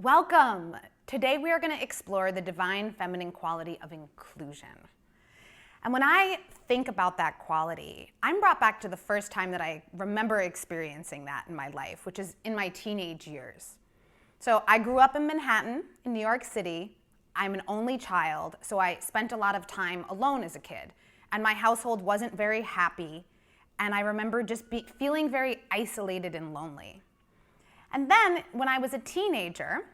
Welcome! Today we are going to explore the divine feminine quality of inclusion. And when I think about that quality, I'm brought back to the first time that I remember experiencing that in my life, which is in my teenage years. So I grew up in Manhattan, in New York City. I'm an only child, so I spent a lot of time alone as a kid. And my household wasn't very happy, and I remember just feeling very isolated and lonely. And then, when I was a teenager,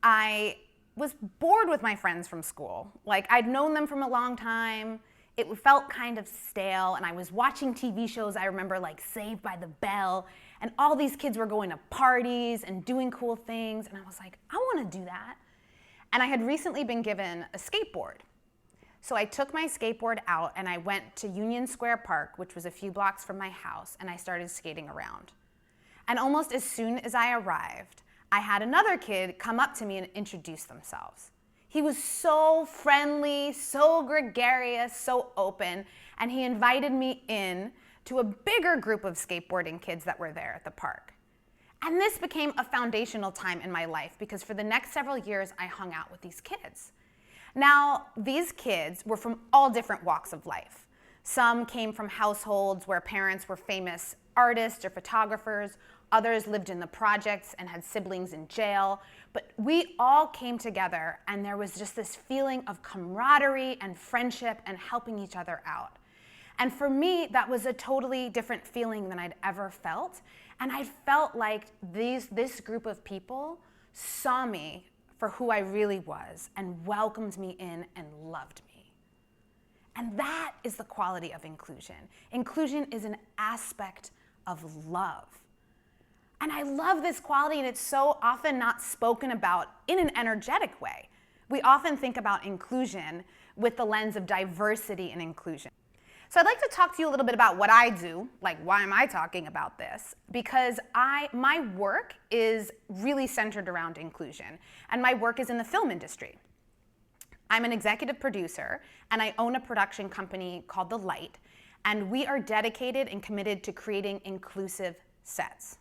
I was bored with my friends from school. Like, I'd known them from a long time. It felt kind of stale, and I was watching TV shows, I remember, like Saved by the Bell, and all these kids were going to parties and doing cool things, and I was like, I want to do that. And I had recently been given a skateboard. So I took my skateboard out, and I went to Union Square Park, which was a few blocks from my house, and I started skating around. And almost as soon as I arrived, I had another kid come up to me and introduce themselves. He was so friendly, so gregarious, so open, and he invited me in to a bigger group of skateboarding kids that were there at the park. And this became a foundational time in my life because for the next several years, I hung out with these kids. Now, these kids were from all different walks of life. Some came from households where parents were famous artists or photographers. Others lived in the projects and had siblings in jail. But we all came together, and there was just this feeling of camaraderie and friendship and helping each other out. And for me, that was a totally different feeling than I'd ever felt. And I felt like this group of people saw me for who I really was and welcomed me in and loved me. And that is the quality of inclusion. Inclusion is an aspect of love. And I love this quality, and it's so often not spoken about in an energetic way. We often think about inclusion with the lens of diversity and inclusion. So I'd like to talk to you a little bit about what I do, like why am I talking about this? Because my work is really centered around inclusion, and my work is in the film industry. I'm an executive producer, and I own a production company called The Light, and we are dedicated and committed to creating inclusive sets.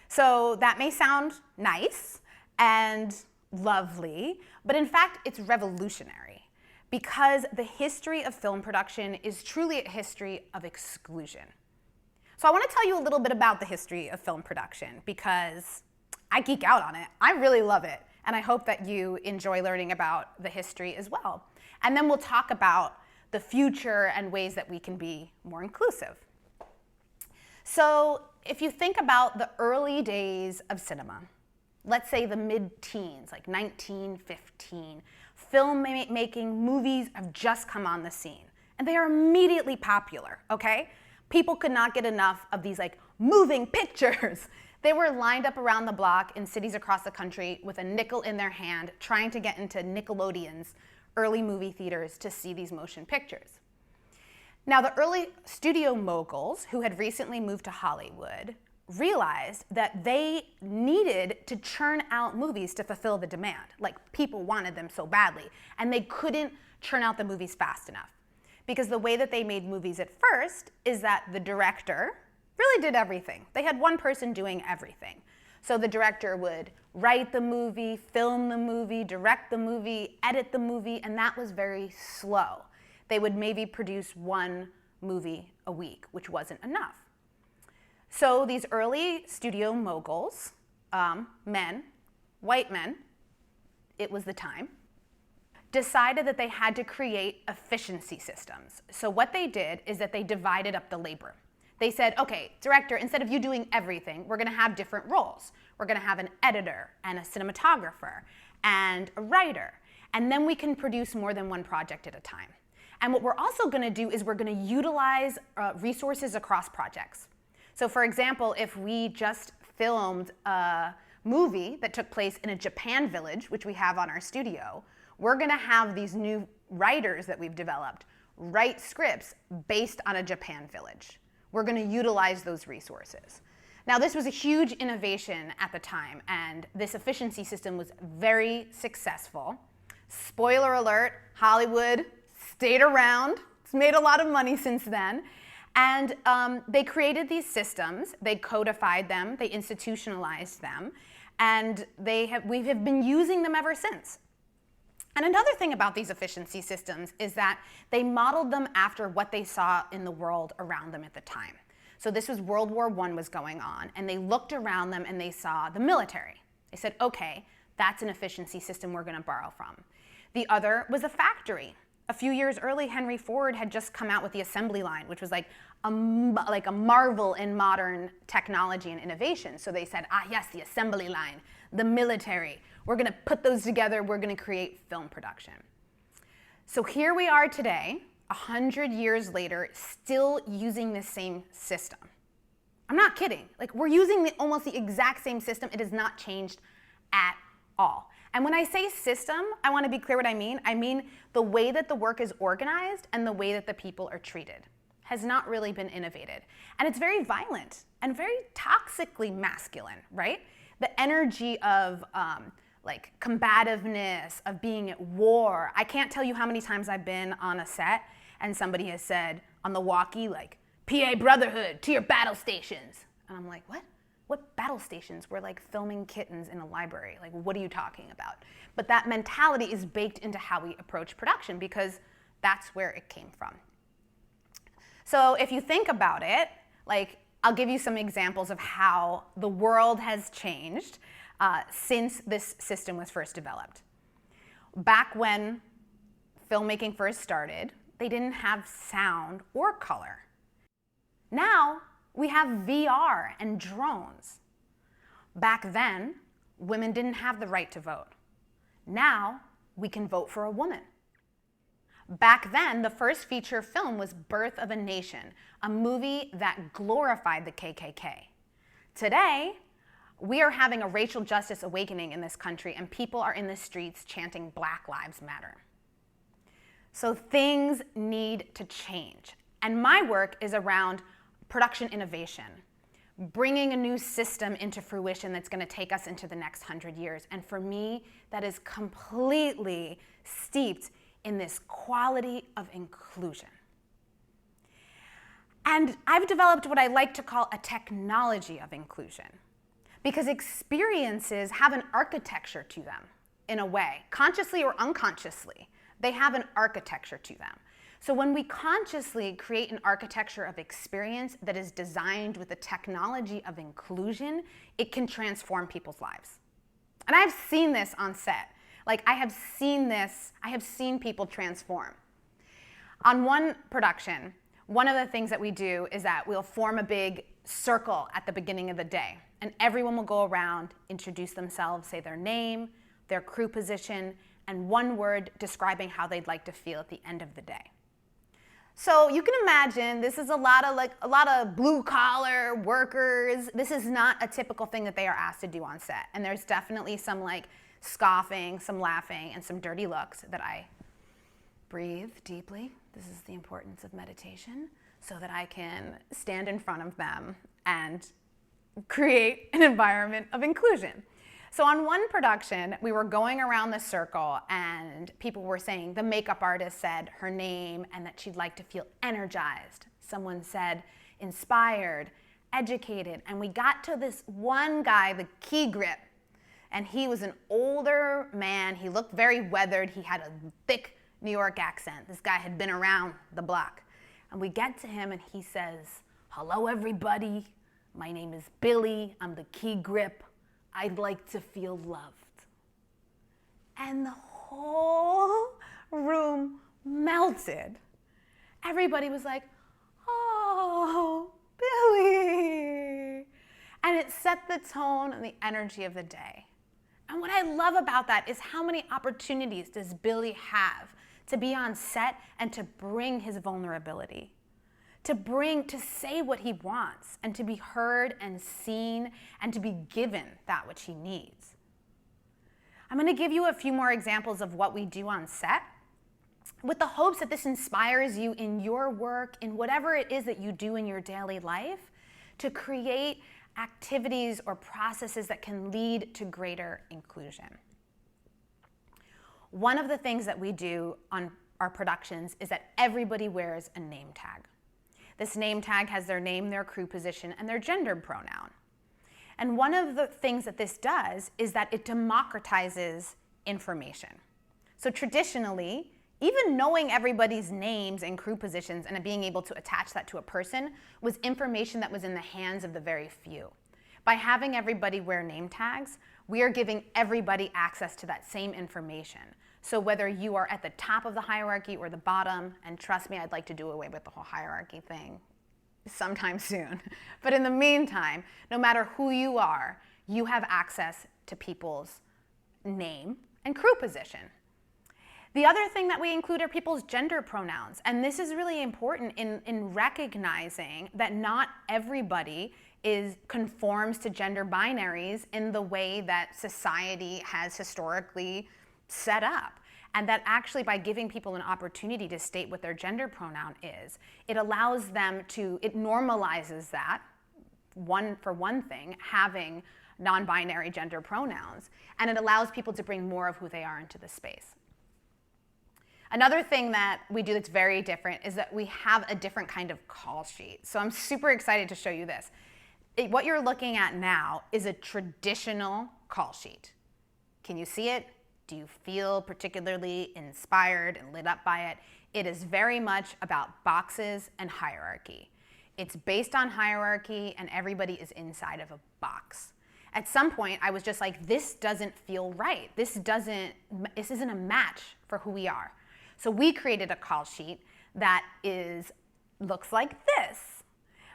So that may sound nice and lovely, but in fact, it's revolutionary because the history of film production is truly a history of exclusion. So I want to tell you a little bit about the history of film production because I geek out on it. I really love it, and I hope that you enjoy learning about the history as well. And then we'll talk about the future and ways that we can be more inclusive. So if you think about the early days of cinema, let's say the mid-teens, like 1915, filmmaking movies have just come on the scene, and they are immediately popular, okay? People could not get enough of these like moving pictures. They were lined up around the block in cities across the country with a nickel in their hand, trying to get into Nickelodeon's early movie theaters to see these motion pictures. Now, the early studio moguls who had recently moved to Hollywood realized that they needed to churn out movies to fulfill the demand. Like, people wanted them so badly, and they couldn't churn out the movies fast enough. Because the way that they made movies at first is that the director really did everything. They had one person doing everything. So the director would write the movie, film the movie, direct the movie, edit the movie, and that was very slow. They would maybe produce one movie a week, which wasn't enough. So these early studio moguls, men, white men, it was the time, decided that they had to create efficiency systems. So what they did is that they divided up the labor. They said, okay, director, instead of you doing everything, we're gonna have different roles. We're gonna have an editor and a cinematographer and a writer, and then we can produce more than one project at a time. And what we're also going to do is we're going to utilize resources across projects. So for example, if we just filmed a movie that took place in a Japan village, which we have on our studio, we're going to have these new writers that we've developed write scripts based on a Japan village. We're going to utilize those resources. Now, this was a huge innovation at the time, and this efficiency system was very successful. Spoiler alert, Hollywood stayed around. It's made a lot of money since then. And they created these systems, they codified them, they institutionalized them, And we have been using them ever since. And another thing about these efficiency systems is that they modeled them after what they saw in the world around them at the time. So this was World War I was going on, and they looked around them and they saw the military. They said, okay, that's an efficiency system we're going to borrow from. The other was a factory. A few years early, Henry Ford had just come out with the assembly line, which was like a marvel in modern technology and innovation. So they said, yes, the assembly line, the military. We're going to put those together. We're going to create film production. So here we are today, 100 years later, still using the same system. I'm not kidding. Like, we're using almost the exact same system. It has not changed at all. And when I say system, I want to be clear what I mean. I mean the way that the work is organized and the way that the people are treated has not really been innovated. And it's very violent and very toxically masculine, right? The energy of like combativeness, of being at war. I can't tell you how many times I've been on a set and somebody has said on the walkie, like, PA Brotherhood, to your battle stations. And I'm like, what? What battle stations? We're like filming kittens in a library. Like, what are you talking about? But that mentality is baked into how we approach production because that's where it came from. So if you think about it, like, I'll give you some examples of how the world has changed since this system was first developed. Back when filmmaking first started, they didn't have sound or color. Now, we have VR and drones. Back then, women didn't have the right to vote. Now, we can vote for a woman. Back then, the first feature film was Birth of a Nation, a movie that glorified the KKK. Today, we are having a racial justice awakening in this country, and people are in the streets chanting Black Lives Matter. So things need to change. And my work is around production innovation, bringing a new system into fruition that's going to take us into the next 100 years. And for me, that is completely steeped in this quality of inclusion. And I've developed what I like to call a technology of inclusion, because experiences have an architecture to them in a way, consciously or unconsciously. They have an architecture to them. So when we consciously create an architecture of experience that is designed with the technology of inclusion, it can transform people's lives. And I've seen this on set. Like, I have seen people transform. On one production, one of the things that we do is that we'll form a big circle at the beginning of the day, and everyone will go around, introduce themselves, say their name, their crew position, and one word describing how they'd like to feel at the end of the day. So you can imagine this is a lot of blue collar workers. This is not a typical thing that they are asked to do on set. And there's definitely some like scoffing, some laughing, and some dirty looks that I breathe deeply. This is the importance of meditation, so that I can stand in front of them and create an environment of inclusion. So on one production, we were going around the circle and people were saying, the makeup artist said her name and that she'd like to feel energized. Someone said inspired, educated, and we got to this one guy, the key grip, and he was an older man. He looked very weathered. He had a thick New York accent. This guy had been around the block. And we get to him and he says, hello everybody, my name is Billy, I'm the key grip. I'd like to feel loved. And the whole room melted. Everybody was like, oh, Billy. And it set the tone and the energy of the day. And what I love about that is how many opportunities does Billy have to be on set and to bring his vulnerability, to say what he wants, and to be heard and seen, and to be given that which he needs. I'm going to give you a few more examples of what we do on set, with the hopes that this inspires you in your work, in whatever it is that you do in your daily life, to create activities or processes that can lead to greater inclusion. One of the things that we do on our productions is that everybody wears a name tag. This name tag has their name, their crew position, and their gender pronoun. And one of the things that this does is that it democratizes information. So traditionally, even knowing everybody's names and crew positions and being able to attach that to a person was information that was in the hands of the very few. By having everybody wear name tags, we are giving everybody access to that same information. So whether you are at the top of the hierarchy or the bottom, and trust me, I'd like to do away with the whole hierarchy thing sometime soon. But in the meantime, no matter who you are, you have access to people's name and crew position. The other thing that we include are people's gender pronouns. And this is really important in recognizing that not everybody conforms to gender binaries in the way that society has historically set up. And that actually by giving people an opportunity to state what their gender pronoun is, it allows them to, it normalizes that, for one thing, having non-binary gender pronouns, and it allows people to bring more of who they are into the space. Another thing that we do that's very different is that we have a different kind of call sheet. So I'm super excited to show you this. What you're looking at now is a traditional call sheet. Can you see it? Do you feel particularly inspired and lit up by it? It is very much about boxes and hierarchy. It's based on hierarchy and everybody is inside of a box. At some point, I was just like, this doesn't feel right. This isn't a match for who we are. So we created a call sheet that looks like this,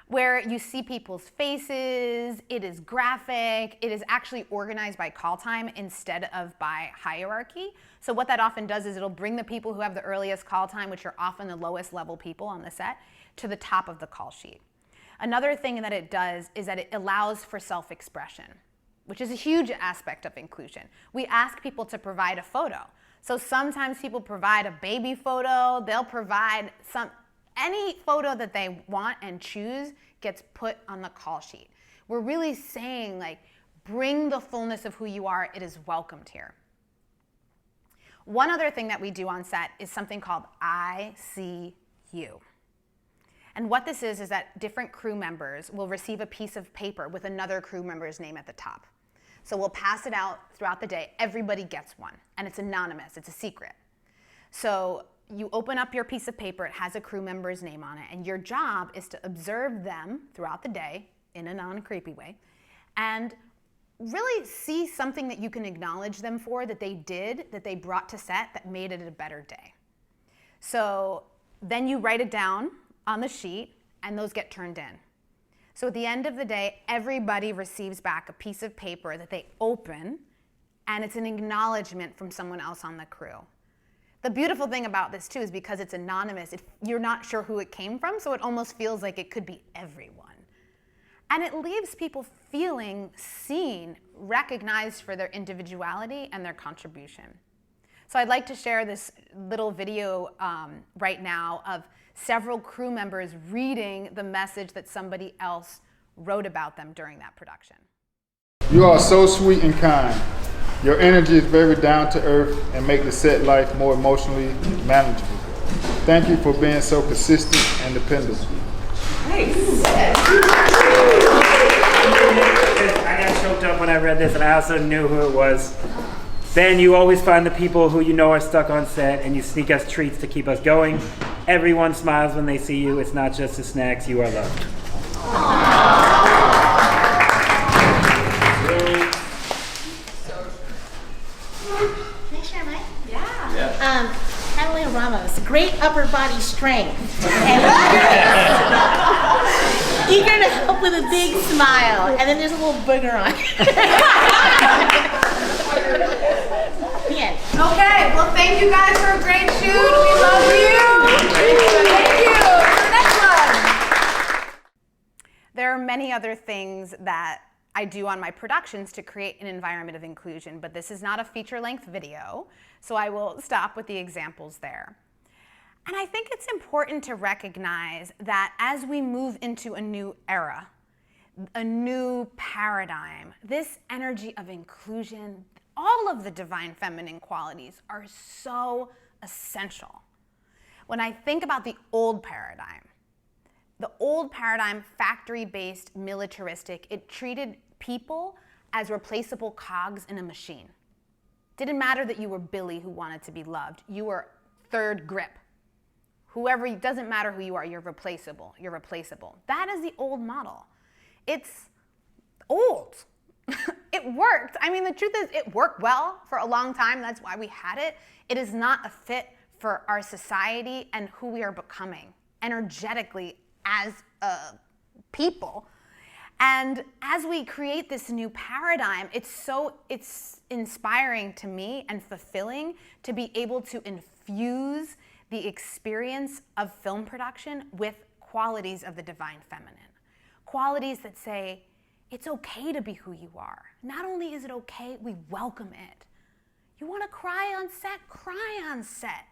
where you see people's faces, it is graphic, it is actually organized by call time instead of by hierarchy. So what that often does is it'll bring the people who have the earliest call time, which are often the lowest level people on the set, to the top of the call sheet. Another thing that it does is that it allows for self-expression, which is a huge aspect of inclusion. We ask people to provide a photo. So sometimes people provide a baby photo, they'll provide any photo that they want and choose gets put on the call sheet. We're really saying, like, bring the fullness of who you are, it is welcomed here. One other thing that we do on set is something called I See You. And what this is that different crew members will receive a piece of paper with another crew member's name at the top. So we'll pass it out throughout the day. Everybody gets one, and it's anonymous, it's a secret. So you open up your piece of paper, it has a crew member's name on it, and your job is to observe them throughout the day in a non-creepy way, and really see something that you can acknowledge them for that they brought to set that made it a better day. So then you write it down on the sheet, and those get turned in. So at the end of the day, everybody receives back a piece of paper that they open, and it's an acknowledgement from someone else on the crew. The beautiful thing about this too is because it's anonymous, you're not sure who it came from, so it almost feels like it could be everyone. And it leaves people feeling seen, recognized for their individuality and their contribution. So I'd like to share this little video right now of several crew members reading the message that somebody else wrote about them during that production. You are so sweet and kind. Your energy is very down to earth and make the set life more emotionally manageable. Thank you for being so consistent and dependable. Nice. I got choked up when I read this, and I also knew who it was. Ben, you always find the people who you know are stuck on set, and you sneak us treats to keep us going. Everyone smiles when they see you. It's not just the snacks. You are loved. Can I share mine? Yeah. Catalina Ramos, great upper body strength. And eager to help with a big smile. And then there's a little booger on it. Okay, well thank you guys for a great shoot. We love you. Thank you. Next one. There are many other things that I do on my productions to create an environment of inclusion, but this is not a feature-length video, so I will stop with the examples there. And I think it's important to recognize that as we move into a new era, a new paradigm, this energy of inclusion, all of the divine feminine qualities are so essential. When I think about the old paradigm, factory-based, militaristic, it treated people as replaceable cogs in a machine. Didn't matter that you were Billy who wanted to be loved. You were third grip. Whoever, it doesn't matter who you are, you're replaceable. You're replaceable. That is the old model. It's old. It worked. I mean, the truth is it worked well for a long time. That's why we had it. It is not a fit for our society and who we are becoming energetically as people. And as we create this new paradigm, it's inspiring to me and fulfilling to be able to infuse the experience of film production with qualities of the divine feminine. Qualities that say, it's okay to be who you are. Not only is it okay, we welcome it. You want to cry on set? Cry on set.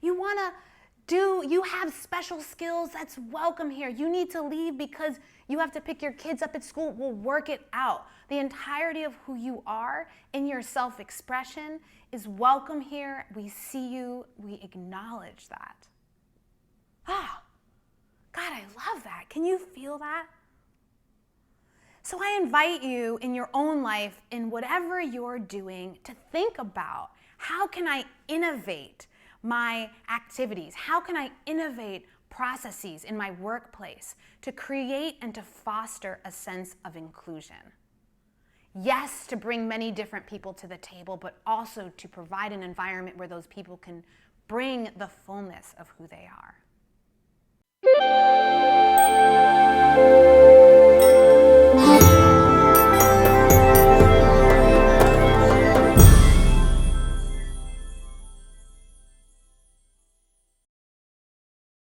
You have special skills, that's welcome here. You need to leave because you have to pick your kids up at school. We'll work it out. The entirety of who you are in your self-expression is welcome here. We see you, we acknowledge that. Ah, God, I love that. Can you feel that? So I invite you in your own life, in whatever you're doing, to think about, how can I innovate my activities? How can I innovate processes in my workplace to create and to foster a sense of inclusion? Yes, to bring many different people to the table, but also to provide an environment where those people can bring the fullness of who they are.